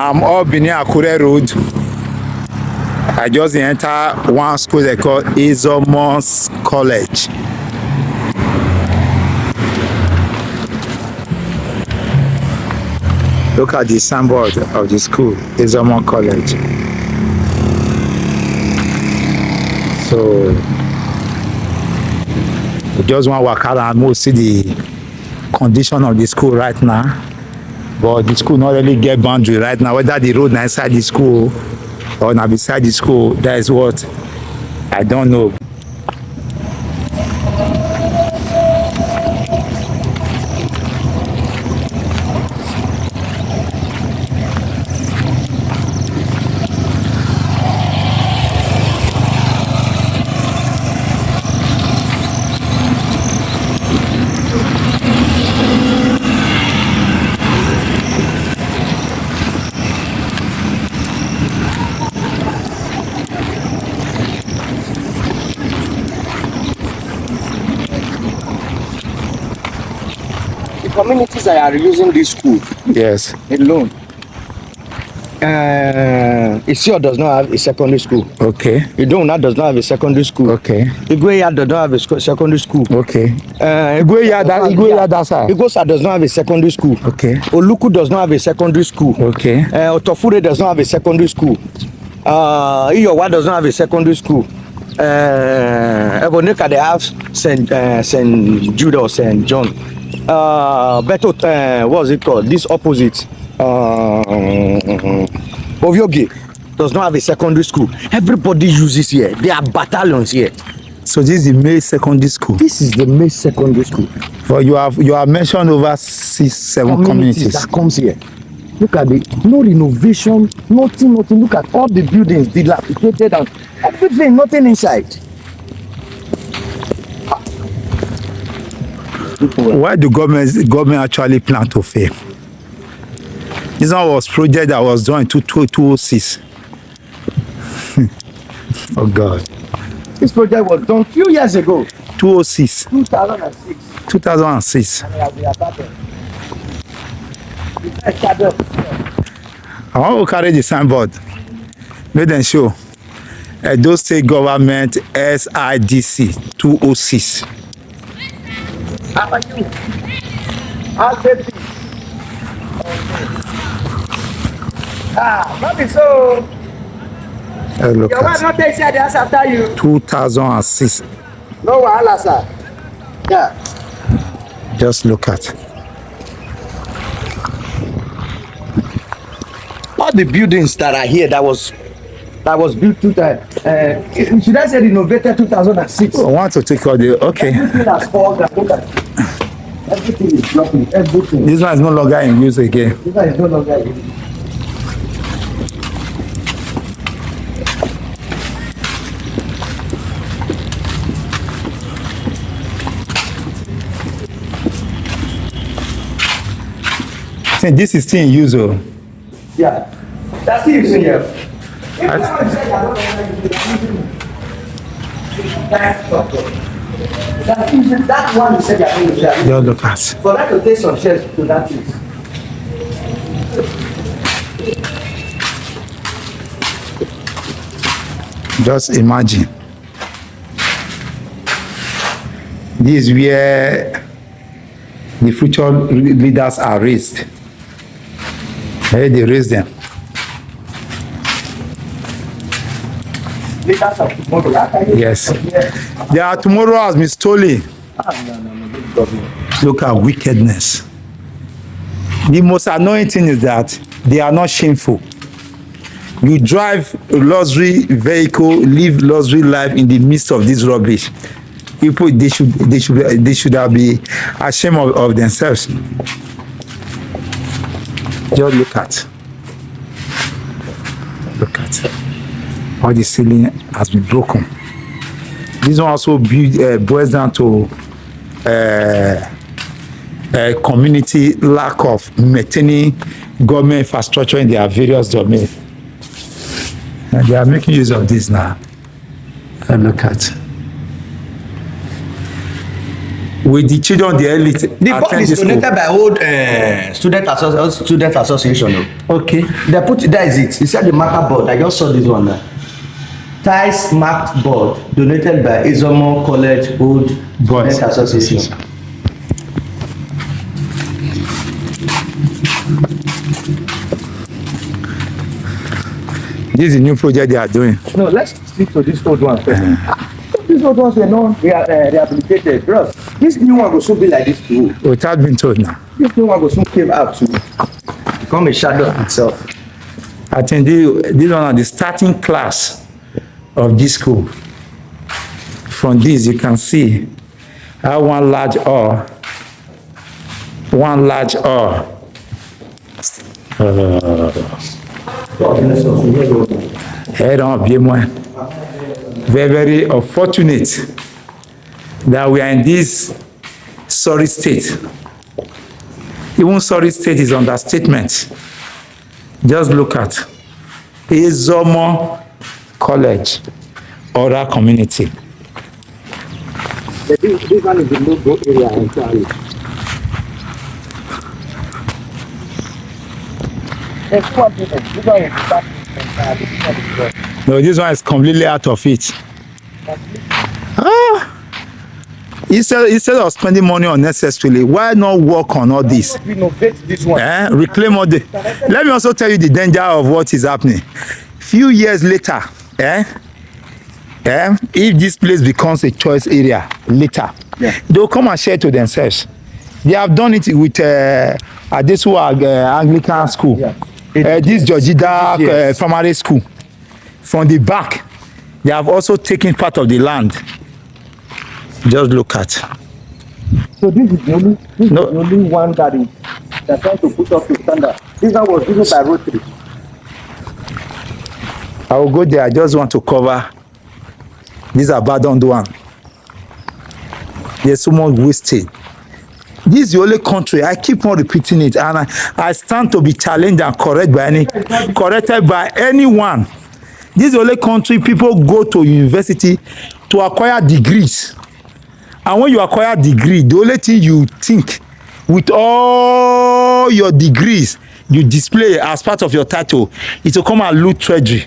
I'm up Benin Akure Road. I just enter one school they call Ezomo's College. Look at the signboard of the school, Ezomo College. So we just want to walk around and see the condition of the school right now. But the school not really get boundary right now. Whether the road na inside the school or na beside the school, that is what I don't know. Communities that are using this school Yes. alone. Isio does not have a secondary school. Okay. Idona does not have a secondary school. Okay. Igueya does not have a secondary school. Okay. Igueya that side. Igosa does not have a secondary school. Okay. Oluku does not have a secondary school. Okay. Otofure does not have a secondary school. Iyowa does not have a secondary school. Eboneka they have St. Jude or St. John. Beto, what is it called? This opposite. Ovia does not have a secondary school. Everybody uses here. There are battalions here. So this is the main secondary school. This is the main secondary school. For you have mentioned over 6-7 communities that comes here. Look at the no renovation, nothing. Look at all the buildings dilapidated and everything, nothing inside. Why do government actually plan to fail? This one was project that was done in 2006. Oh God. This project was done few years ago. 2006. 2006. 2006. I want to carry the signboard. Make them show. Edo State Government SIDC 206. How are you? How's it? Not so. Look Your wife at not take the house after you. 2006. No wahala, sir. Yeah. Just look at. All the buildings that are here that was built should I say renovated 2006. I want to take all the okay. Everything has fallen. Look at it. Everything is dropping. Everything. This one is no longer in use again. This one is no longer in use. See, this is still in use. Oh. Yeah. That's it, you here. That one you said you're going to share. Just look at. For that to take some shares to that place. Just imagine. This is where the future leaders are raised. Hey, they raise them. Yes. Their tomorrow has been stolen. Look at wickedness. The most annoying thing is that they are not shameful. You drive a luxury vehicle, live luxury life in the midst of this rubbish. People, they should have be ashamed of themselves. Just look at how the ceiling has been broken. This one also boils down to community lack of maintaining government infrastructure in their various domains. And they are making use of this now. And look at. with the children, the elite. The board is donated by old student association. Okay. They put that is it. He said the marker board. I just saw this one now. Ties marked board donated by Ezomo College Old Boys Association. This is a new project they are doing. No, let's stick to this old one first. These old ones were not rehabilitated. Bro, this new one will soon be like this too. Without being told now. This new one will soon came out to become a shadow of itself. I think this one are the starting class of this school. From this, you can see how one large R. Head on, bien moins. Very, very unfortunate that we are in this sorry state. Even sorry state is understatement. Just look at Ezomo College, oral community. This one is the logo area entirely. No, this one is completely out of it. Instead of spending money unnecessarily, why not work on all this? Renovate this one. Reclaim all the. Let me also tell you the danger of what is happening. Few years later, if this place becomes a choice area later, they'll come and share to themselves. They have done it with this Anglican school. This Georgida primary school. From the back, they have also taken part of the land. Just look at. So this is the only one that is trying to put up the standard. This one was given by Rotary. I will go there. I just want to cover this abandoned one. There's so much wasted. This is the only country, I keep on repeating it, and I stand to be challenged and corrected by anyone. This is the only country people go to university to acquire degrees. And when you acquire degree, the only thing you think with all your degrees you display as part of your title is to come and loot treasury.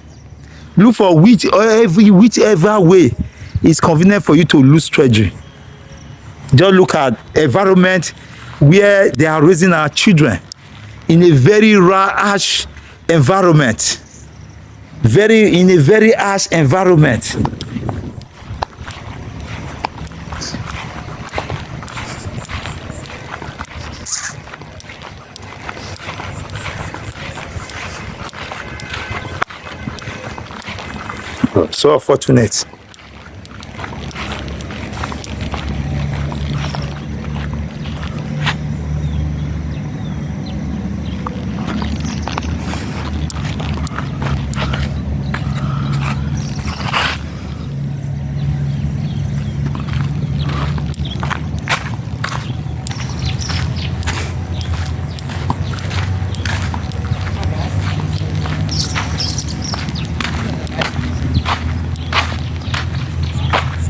Look for whichever way is convenient for you to lose treasury. Just look at environment where they are raising our children in a very harsh environment. In a very harsh environment. So unfortunate.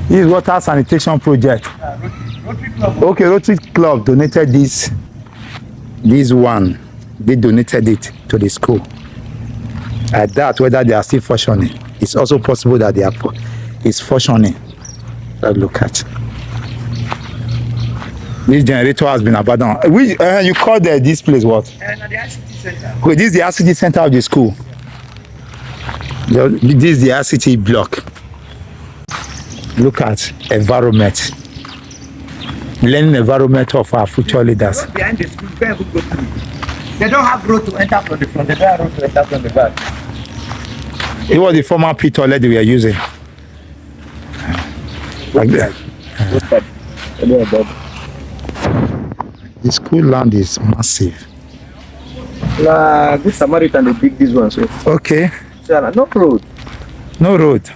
This is water sanitation project. Okay, Rotary Club donated this one. They donated it to the school. I doubt whether they are still functioning. It's also possible that it's functioning. Let's look at. This generator has been abandoned. You call this place what? The ICT center. Okay, this is the ICT center of the school. This is the ICT block. Look at environment. Learning environment of our future leaders. Behind the school, where we go through. They don't have road to enter from the front. They don't have road to enter from the back. It was the former pit toilet they were using. Like that. The school land is massive. Good Samaritan, they dig this one. So. Okay. So, no road. No road.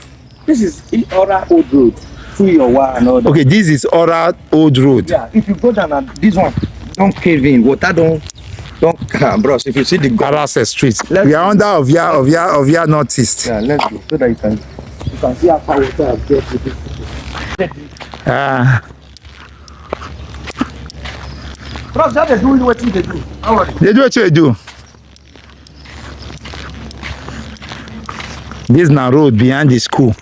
This is Ora Old Road. Through your wire and all that. Okay, this is Ora Old Road. Yeah, if you go down and this one, don't cave in. Water don't bros. If you see the Arase Street. We are under Ovia Northeast. Yeah, let's go so that you can see how far water has get with this. Bros, that they do what they do. Don't worry. They do what they do. This now road behind the school.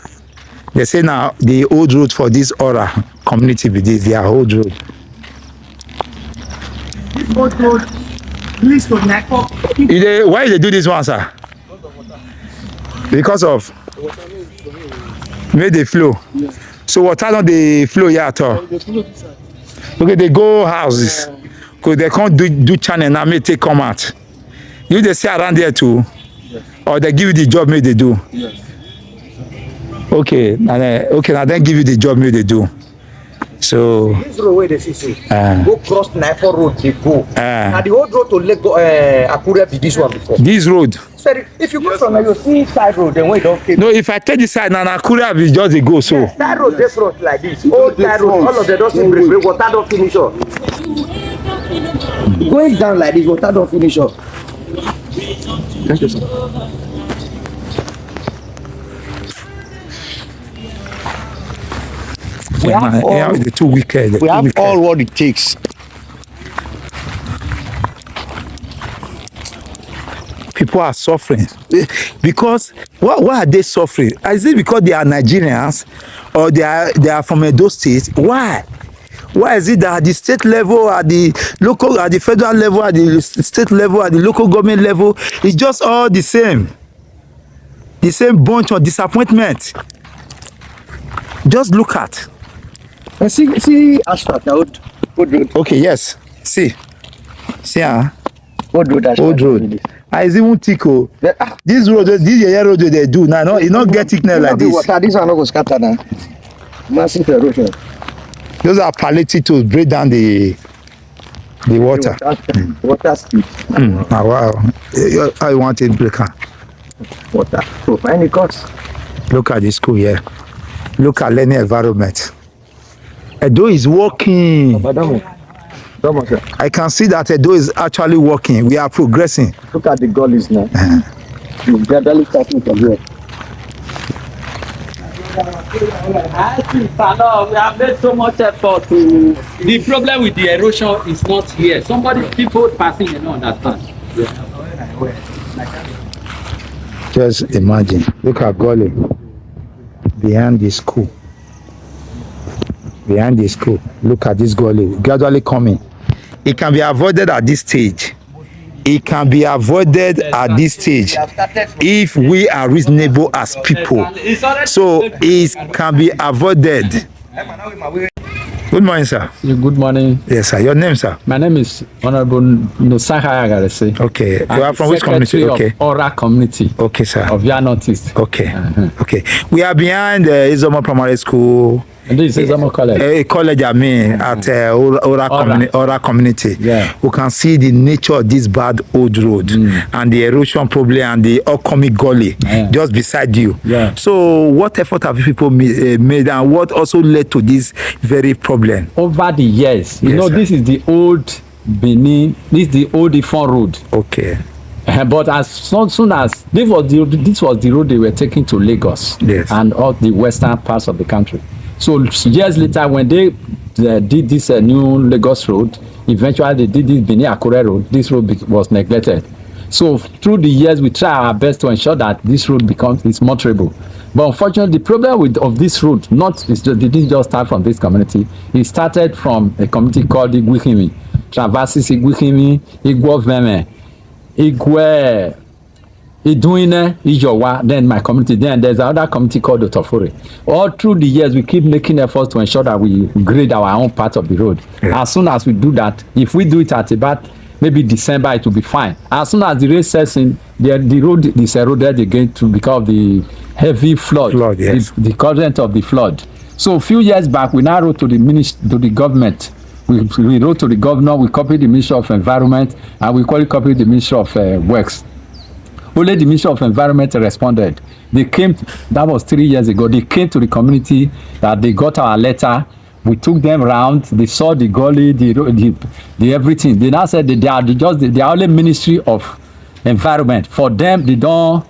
They say now the old road for this Ora community be this, their old road. This old road leads to Nako. Why they do this one, sir? Because of may they flow. Yeah. So water don't they flow here at all? Okay, they go houses. Because they can't do channel now, may they come out. You they say around there too? Yes. Or they give you the job, may they do? Yes. Okay, now then give you the job, may they do. So this road where they see go cross Naifor road, they go. Now the old road to Lego Akure be this one before. This road. Sorry, if you go from you see side road, then wait don't no, if I take this side now Akure be just they go so. Yes, side road this road like this. Old side road, all of them don't see break, water don't finish up. Going down like this, water don't finish up. Thank you, sir. We have all, the too wicked. We have all what it takes. People are suffering because why are they suffering? Is it because they are Nigerians or they are from Edo State? Why? Why is it that at the state level, at the local, at the federal level, at the state level, at the local government level, it's just all the same bunch of disappointment? Just look at. And see asphalt road. Okay, yes. See, Old road. Old road. It's even thick. This road, this yellow road they do now. No, it not get thickness like this. Water, this one not go scatter now. Massive erosion. Those are palliative to break down the water. Water speed. Wow. I want it breaker. Water. So find the cost. Look at the school here. Look at learning environment. Edo is working. I can see that Edo is actually working. We are progressing. Look at the gullies now. We're gradually starting from here. We have made so much effort to. The problem with the erosion is not here. People passing, you don't understand. Just imagine. Look at Gully behind the school. Look at this Gully gradually coming. It can be avoided at this stage. If we are reasonable as people. So it can be avoided. Good morning, sir. Good morning. Yes, sir. Your name, sir? My name is Honorable Nosaka Agarese. Okay. You are from which community? Okay. Ora community. Okay, sir. Ovia Northeast. Okay. Okay. We are behind the Ezomo Primary School. And this is Ezomo College. College, at Ora community. Yeah. We can see the nature of this bad old road and the erosion problem and the upcoming gully just beside you. Yeah. So what effort have people made and what also led to this very problem? Over the years, you know, this is the old Benin, this is the old Ifon road. Okay. But as soon as this was the road they were taking to Lagos and all the western parts of the country. So years later, when they did this new Lagos road, eventually they did this Benin Akure road. This road was neglected. So through the years, we try our best to ensure that this road is motorable. But unfortunately, the problem of this road didn't just start from this community. It started from a community called Iguihimi, traverses Iguihimi, Igwoveme, Igwe. Ijowa, then my community, then there's another community called Otofore. All through the years, we keep making efforts to ensure that we grade our own part of the road. Yeah. As soon as we do that, if we do it at about maybe December, it will be fine. As soon as the rain sets in, the road is eroded again because of the heavy flood, the current of the flood. So a few years back, we now wrote to the government. We wrote to the governor, we copied the Ministry of Environment, and we copied the Ministry of Works. Only the Ministry of Environment responded. They came, that was 3 years ago, they came to the community that they got our letter. We took them around, they saw the gully, the everything. They now said that they are only Ministry of Environment. For them, they don't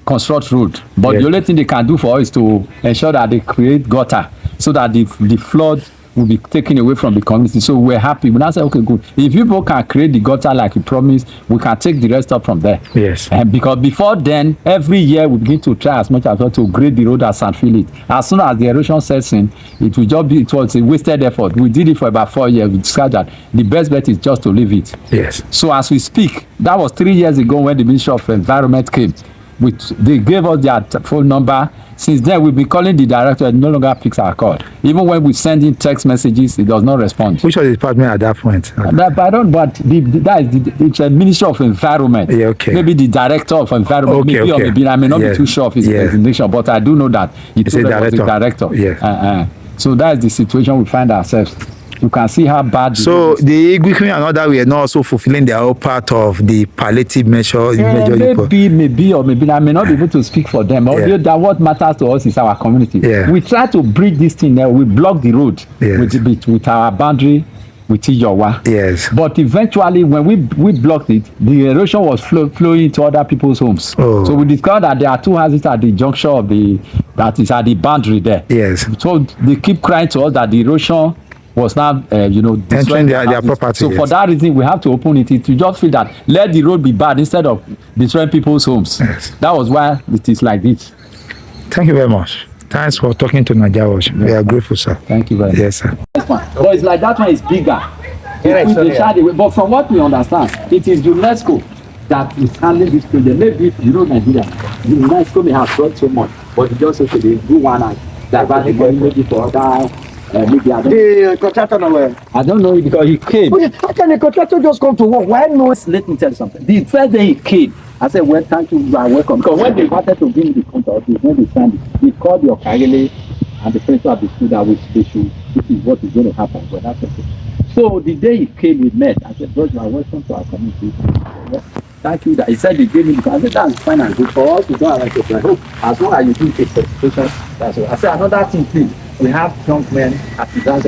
construct road. But the only thing they can do for us is to ensure that they create gutter so that the flood will be taken away from the community. So we're happy. We now say, okay, good. If people can create the gutter like you promised, we can take the rest up from there. Yes. And because before then, every year we begin to try as much as possible to grade the road and fill it. As soon as the erosion sets in, it will just be, it was a wasted effort. We did it for about 4 years. We discovered that the best bet is just to leave it. Yes. So as we speak, that was 3 years ago when the Ministry of Environment came. They gave us their phone number. Since then, we've been calling the director, and no longer picks our call. Even when we send in text messages, it does not respond. Which was the department at that point? But I don't. But it's a Ministry of Environment. Yeah, okay. Maybe the director of environment. Okay, maybe, okay. or maybe I may not Yeah. be too sure of his Yeah. designation, but I do know that It's a was the director. Yeah. So that's the situation we find ourselves. You can see how bad. So the Igwe and other were not also fulfilling their own part of the palliative measure. Maybe, or maybe I may not be able to speak for them. Although that what matters to us is our community. Yeah. We try to bridge this thing there. We block the road Yes. with our boundary with Ijowa. Yes. But eventually, when we blocked it, the erosion was flowing into other people's homes. Oh. So we discovered that there are two houses at the junction of that is at the boundary there. Yes. So they keep crying to us that the erosion was now, Entering their houses. property. So for that reason, we have to open it to just feel that let the road be bad instead of destroying people's homes. Yes. That was why it is like this. Thank you very much. Thanks for talking to Naija Watch. We are grateful, sir. Thank you very much. Yes, sir. But it's like that one is bigger. But from what we understand, it is UNESCO that is handling this project. Maybe Nigeria, UNESCO may have brought so much, but it just okay, they do one and divert the money maybe for other. Maybe The contractor nowhere. I don't know because he came. Okay, how can a contractor just come to work? Why no? Let me tell you something. The first day he came, I said, well, thank you, you are welcome. Because when they wanted to bring the contract, when they signed it, they called the Okagele and the principal of the school that this is what is going to happen. But that's okay. So the day he came, we met. I said, bro, you are welcome to our community. Well, thank you. He said he gave me because I said, that's fine and good for us. We don't have to. I hope as long as you do take certification, that's all. I said, another thing, please. We have young men at the dance.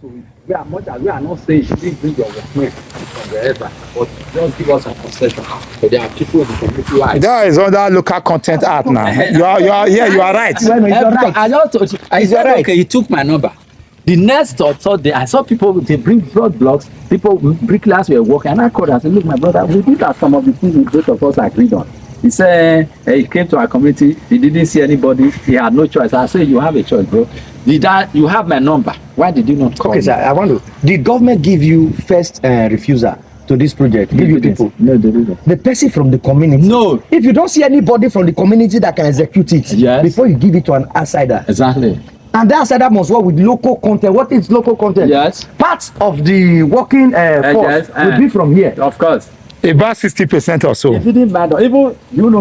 So we are much as we are not saying you didn't bring your workmen from wherever, but just give us a concession. So there are people in the community like That is under local content art now. You are right. I just told you, I said, right. okay, he took my number. The next third day, I saw people, they bring broad blocks, people, bricklayers were working, and I called and said, look, my brother, we did have some of the things both of us agreed on. He said he came to our community, he didn't see anybody, he had no choice. I said, you have a choice, bro. You have my number. Why did you not call Okay, me? sir, I want to. Did government give you first refusal to this project? Give you people? No, they didn't. The person from the community? No. If you don't see anybody from the community that can execute it, Yes. before you give it to an outsider, Exactly. and that outsider must work with local content. What is local content? Yes. Part of the working force yes, will be from here. Of course. About 60% or so. It didn't matter. Even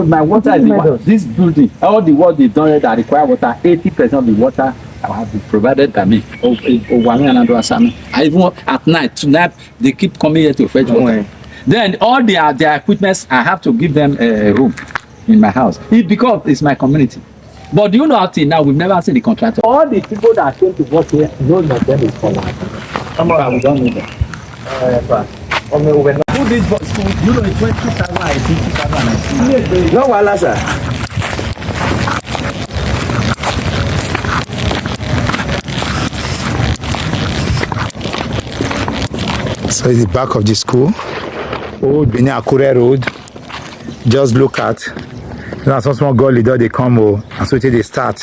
my water is this building. All the work they've done that require water. 80% of the water have been provided by me. I even at night tonight they keep coming here to fetch water. Then all their equipments I have to give them a room in my house. Because it's my community. But do you know how till now we've never seen the contractor. All the people that came to work here, none of them is from us. We don't know them. Who this was school? You know, it's 2018, 2019. No, wahala, sir. So it's the back of the school. Old Benin Akure Road. Just look at. Now some small Gully they come and so they start.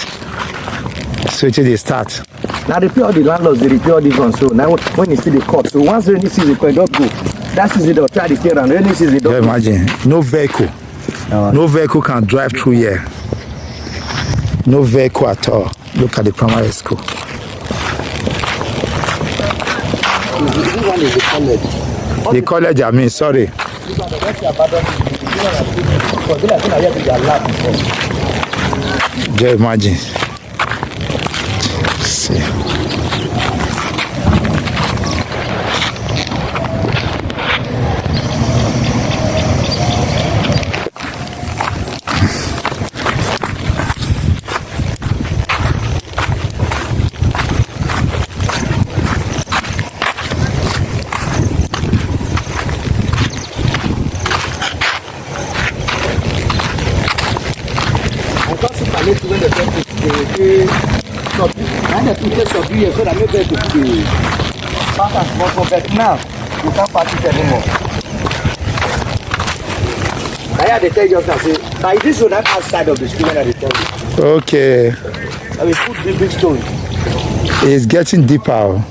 Now they pay all the landlords, they repair all these ones. So now when you see the court, so once rainy season, you just go. That season they'll try to tear and rainy season they Just don't. imagine. No vehicle can drive through here. No vehicle at all. Look at the primary school. This one is the college. The college, I mean, sorry. Just imagine. See. the pictures of you so that maybe to be back and forth, but now you can't practice anymore. I had to tell you say, but this is not outside of the school when I tell you. Okay. I will put big stones. It's getting deeper.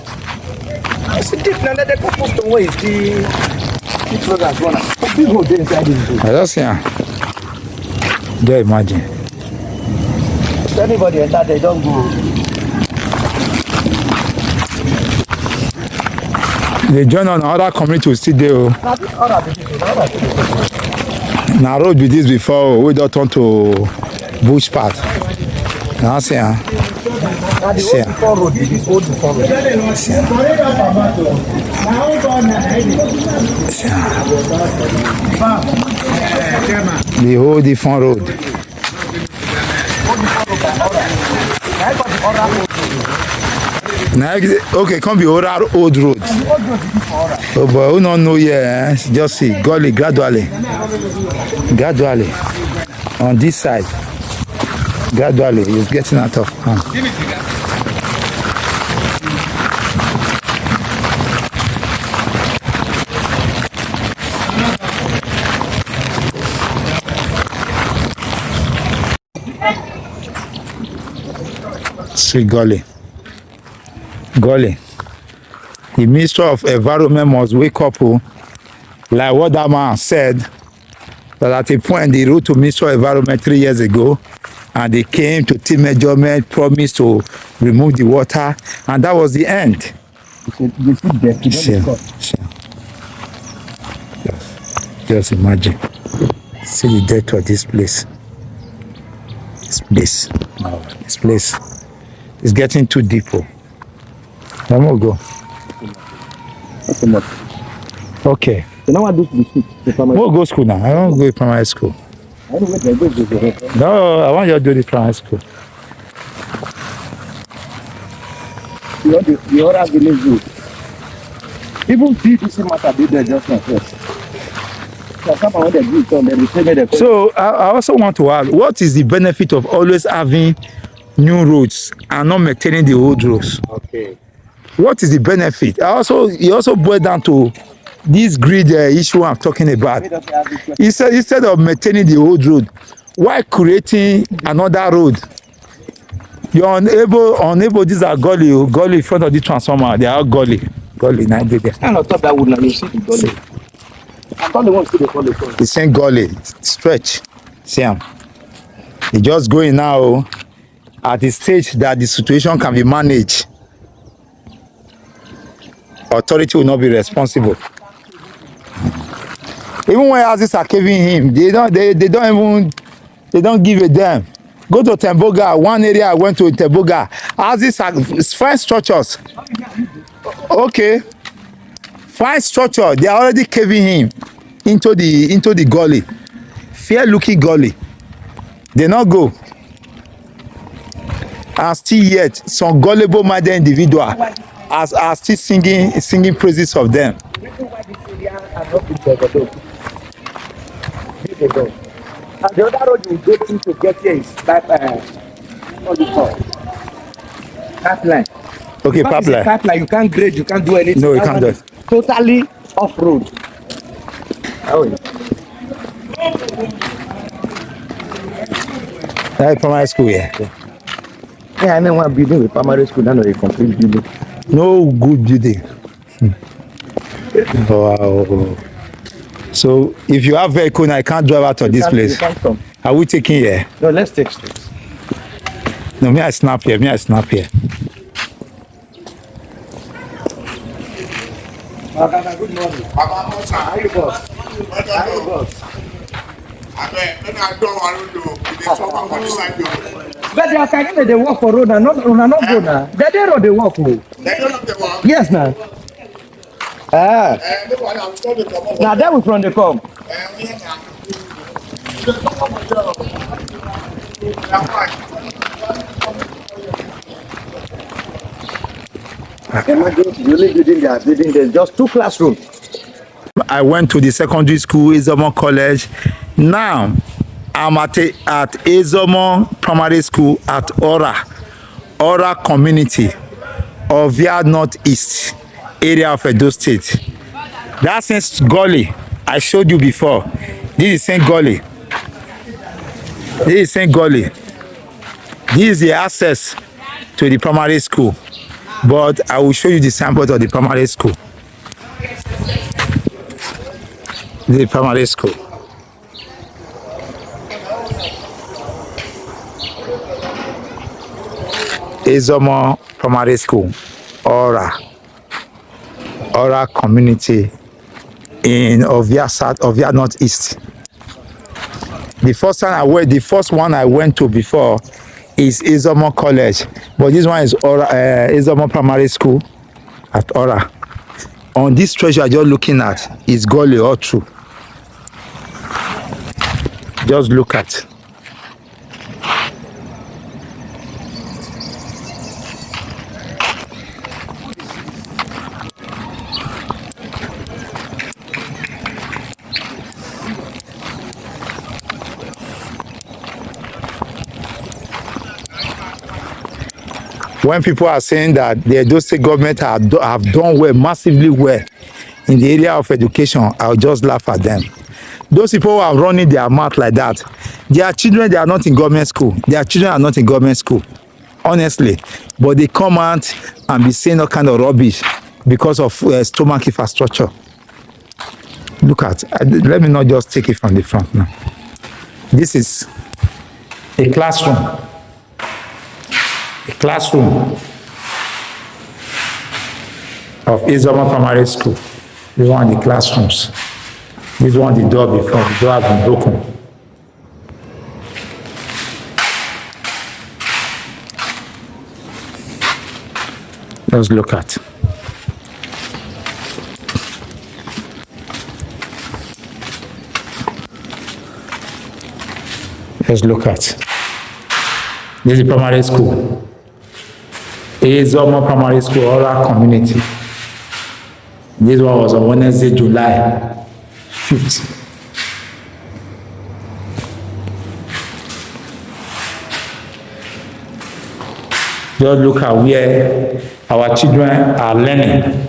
It's deep now that the couple stone where is the progress one. Big hole inside this school. I just see. Just imagine. If anybody enter, they don't go. They join on other community will still there. Now this other people, Now road with this before we don't turn to bush path. Now see. now the old before road, this old before road. The whole different road. Now, okay, come be old road. Oh boy, who don't know yet? Just see, Gully, gradually. On this side. Gradually, it's getting out of hand. See Gully. The Minister of Environment must wake up, like what that man said, that at a point they wrote to Minister of Environment 3 years ago, and they came to take measurement, promised to remove the water, and that was the end. Just imagine. See the depth of this place. This place is getting too deep. Let me go. Okay. So now I do the We'll go school now. I don't go to primary school. No, I want you to do the primary school. The other village good. People see this matter, they there just like this. So I also want to ask, what is the benefit of always having new roads and not maintaining the old roads? Okay. What is the benefit? It also boils down to this grid issue I'm talking about. Instead of maintaining the old road, why creating another road? You're unable. These are Gully in front of the transformer. They are Gully. Now they there. And on top that wood now, you see the Gully. I thought they want to see the Gully. The same Gully stretch. See him. He just going now at the stage that the situation can be managed. Authority will not be responsible. Even when houses are caving him, they don't give a damn. Go to Temboga. One area I went to in Temboga. Houses are fine structures. Okay. Fine structure. They are already caving him into the gully. Fair looking gully. They not go. And still yet some gullible minded individual are still singing praises of them. And the other road you go to get here is what do you call pipeline. Okay, pipeline. Pipeline, you can't grade, you can't do anything. No, you can't do it. Totally off road. Oh, yeah. That's primary school, yeah. Yeah, I mean one building with primary school, not a complete building. No good building. Wow. So if you have vehicle now, I can't drive out of this place. Are we taking here? No, let's take straight. No, I snap here. Good morning. How you boss? But they are carrying they walk for road and not go now. They road they walk. Yes, now. Now that we from the come. There's just 2 classrooms. I went to the secondary school, Ezomo College. Now I'm at Ezomo Primary School at Ora. Ora community, Ovia Northeast area of Edo State. That's in Gully. I showed you before. This is St. Gully. This is St. Gully. This is the access to the primary school. But I will show you the samples of the primary school. The primary school. Ezomo Primary School, Ora community in Ovia South, Ovia Northeast. The first one I went to before is Ezomo College, but this one is Ezomo Primary School at Ora. On this treasure you're looking at is Gully all through. Just look at. When people are saying that the Edo State government have done well, massively well in the area of education, I'll just laugh at them. Those people who are running their mouth like that, their children, they are not in government school. Their children are not in government school, honestly. But they come out and be saying all kind of rubbish because of stomach infrastructure. Look at, let me not just take it from the front now. This is a classroom. A classroom of Ezomo Primary School. This is one of the classrooms. This is one of the door before. The door has been broken. Let's look at. Let's look at. This is primary school. Ezomo Primary School, Ora community. This one was on Wednesday, July 5th. Just look at where our children are learning.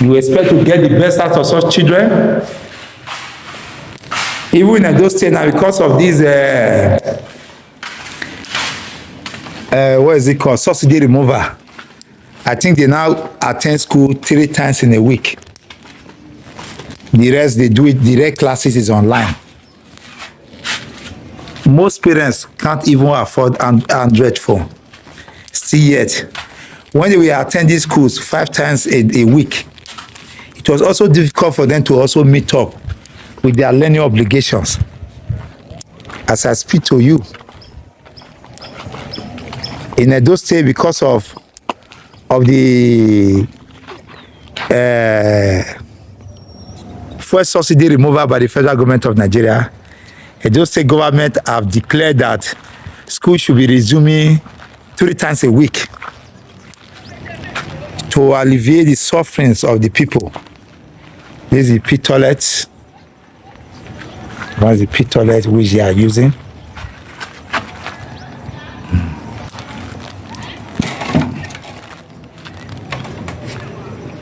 You expect to get the best out of such children? Even in those states now, because of these what is it called? Subsidy remover. I think they now attend school 3 times in a week. The rest, they do it, direct classes is online. Most parents can't even afford an Android phone. Still yet, when they were attending schools 5 times a week, it was also difficult for them to also meet up with their learning obligations. As I speak to you, in Edo State, because of the first subsidy removal by the federal government of Nigeria, Edo State government have declared that school should be resuming 3 times a week to alleviate the sufferings of the people. This is the pit toilet. That's the pit toilet which they are using.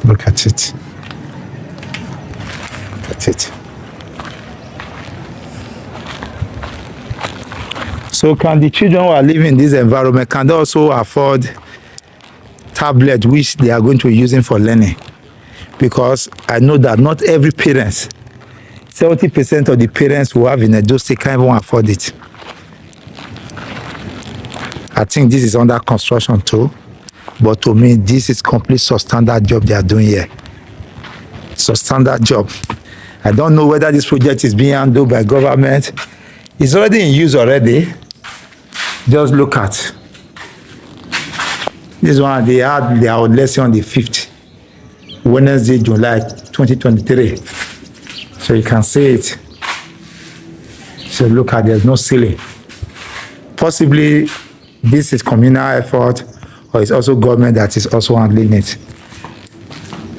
Look at it. Look at it. So can the children who are living in this environment, can they also afford tablet which they are going to be using for learning? Because I know that not every parent, 70% of the parents who have in Edo State can't even afford it. I think this is under construction too. But to me, this is complete substandard job they are doing here. Substandard job. I don't know whether this project is being handled by government. It's already in use already. Just look at. This one, they had their lesson on the 5th. Wednesday, July 2023. So you can see it. So look at, there's no ceiling. Possibly this is communal effort, or it's also government that is also handling it.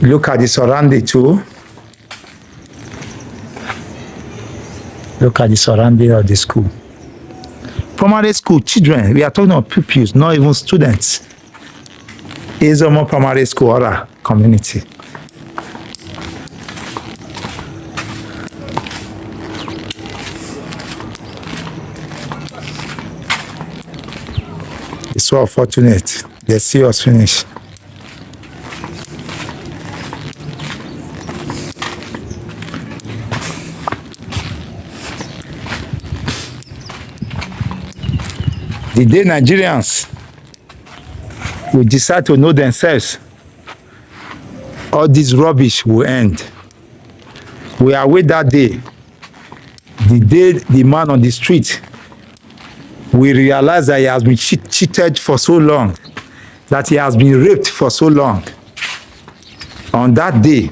Look at the surrounding too. Look at the surrounding of the school. primary school children. We are talking of pupils, not even students. Ezomo Primary School Ora community. It's so unfortunate. They see us finish. The day Nigerians will decide to know themselves, all this rubbish will end. We await that day. The day the man on the street will realize that he has been cheated for so long, that he has been raped for so long. On that day,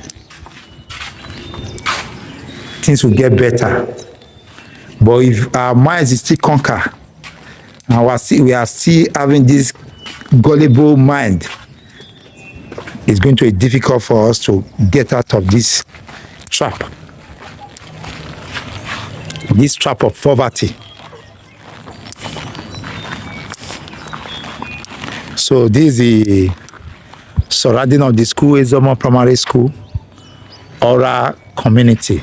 things will get better. But if our minds is still conquer, and we are still having this gullible mind, it's going to be difficult for us to get out of this trap of poverty. So this is the surrounding of the school, Ezomo Primary School, Ora community.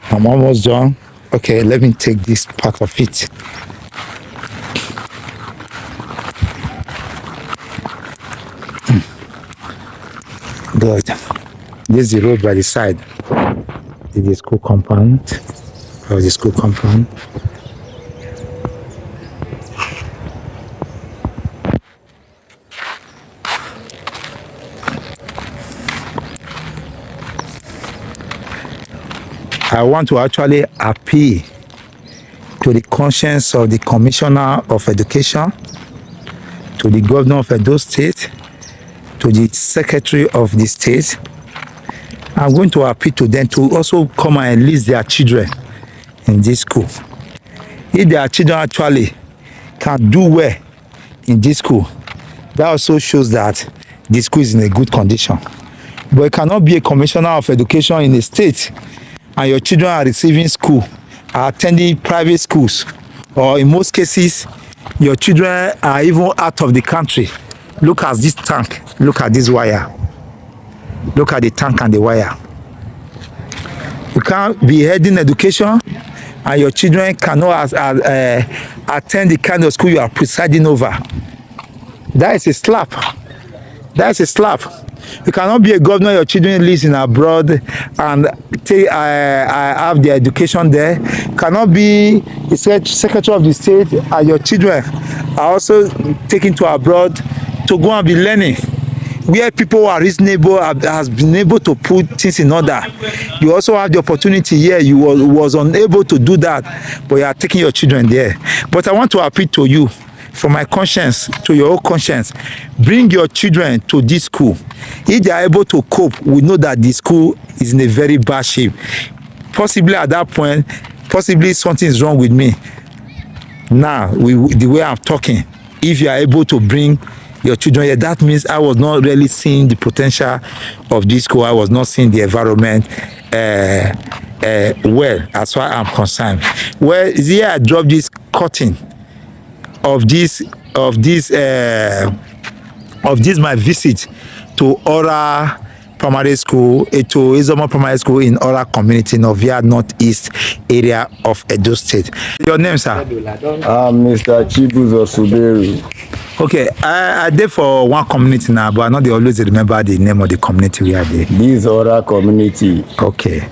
I'm almost done. Okay, let me take this part of it. Good. This is the road by the side. This is the school compound. Or the school compound. I want to actually appeal to the conscience of the Commissioner of Education, to the Governor of Edo State, to the Secretary of the State. I'm going to appeal to them to also come and enlist their children in this school. If their children actually can do well in this school, that also shows that the school is in a good condition. But it cannot be a Commissioner of Education in a state and your children are receiving school, are attending private schools, or in most cases, your children are even out of the country. Look at this tank. Look at this wire. Look at the tank and the wire. You can't be heading education and your children cannot attend the kind of school you are presiding over. That is a slap. That is a slap. You cannot be a governor, your children live in abroad and have their education there. You cannot be the secretary of the state and your children are also taken to abroad to go and be learning. Where people are reasonable, has been able to put things in order. You also have the opportunity here. You was unable to do that, but you are taking your children there. But I want to appeal to you, from my conscience to your own conscience, bring your children to this school. If they are able to cope, we know that the school is in a very bad shape. Possibly at that point, possibly something is wrong with me. Now, the way I'm talking, if you are able to bring your children here, that means I was not really seeing the potential of this school. I was not seeing the environment well, as far as I'm concerned. Well, here I dropped this curtain of this my visit to Ora Primary School, to Ezomo Primary School in Ora community in Ovia Northeast area of Edo State. Your name, sir? I'm Mr. Chibuzo Suberu. Okay, I did for one community now, but I know they always remember the name of the community we are there. This Ora community. Okay.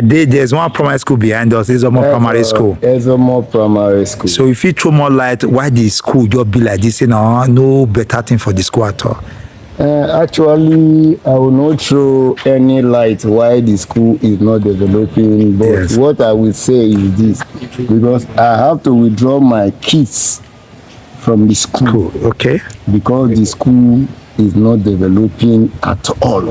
There's one primary school behind us, Ezomo Primary School. Ezomo Primary School. So if you throw more light, why the school just be like this, no better thing for the school at all? Actually, I will not throw any light why the school is not developing, but yes, what I will say is this, because I have to withdraw my kids from the school. Cool. Okay. Because the school is not developing at all.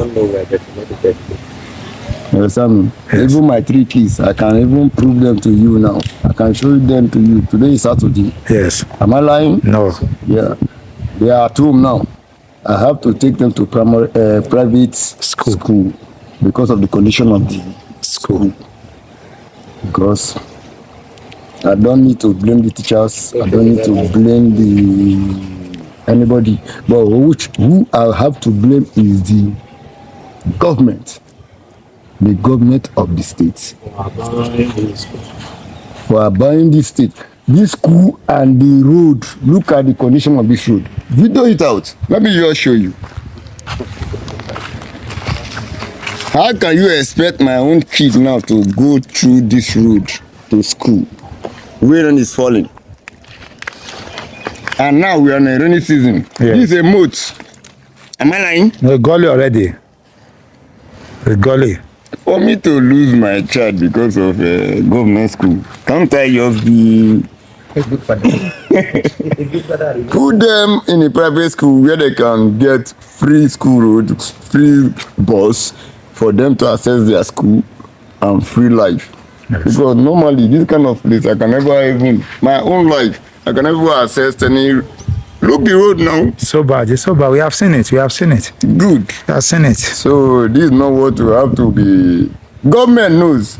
You understand me? Yes. Even my 3 kids, I can even prove them to you now. I can show them to you. Today is Saturday. Yes. Am I lying? No. Yeah. They are at home now. I have to take them to private school because of the condition of the school. Because I don't need to blame the teachers. I don't need to blame anybody. But who I have to blame is the government. The government of the state. For abandonning this state. This school and the road. Look at the condition of this road. Video it out. Let me just show you. How can you expect my own kids now to go through this road to school? Rain is falling. And now we are in a rainy season. Yeah. This is a moat. Am I lying? No, Gully already. The Gully. For me to lose my child because of government school, can't I just be put them in a private school where they can get free school road, free bus for them to access their school and free life? Yes. Because normally this kind of place I can never even my own life I can never access any. Look the road now. So bad, it's so bad. We have seen it. Good. We have seen it. So this is not what we have to be. Government knows.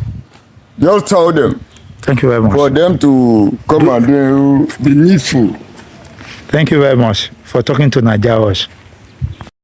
Just tell them. Thank you very much. For them to come and do the needful. Thank you very much for talking to Naija Watch.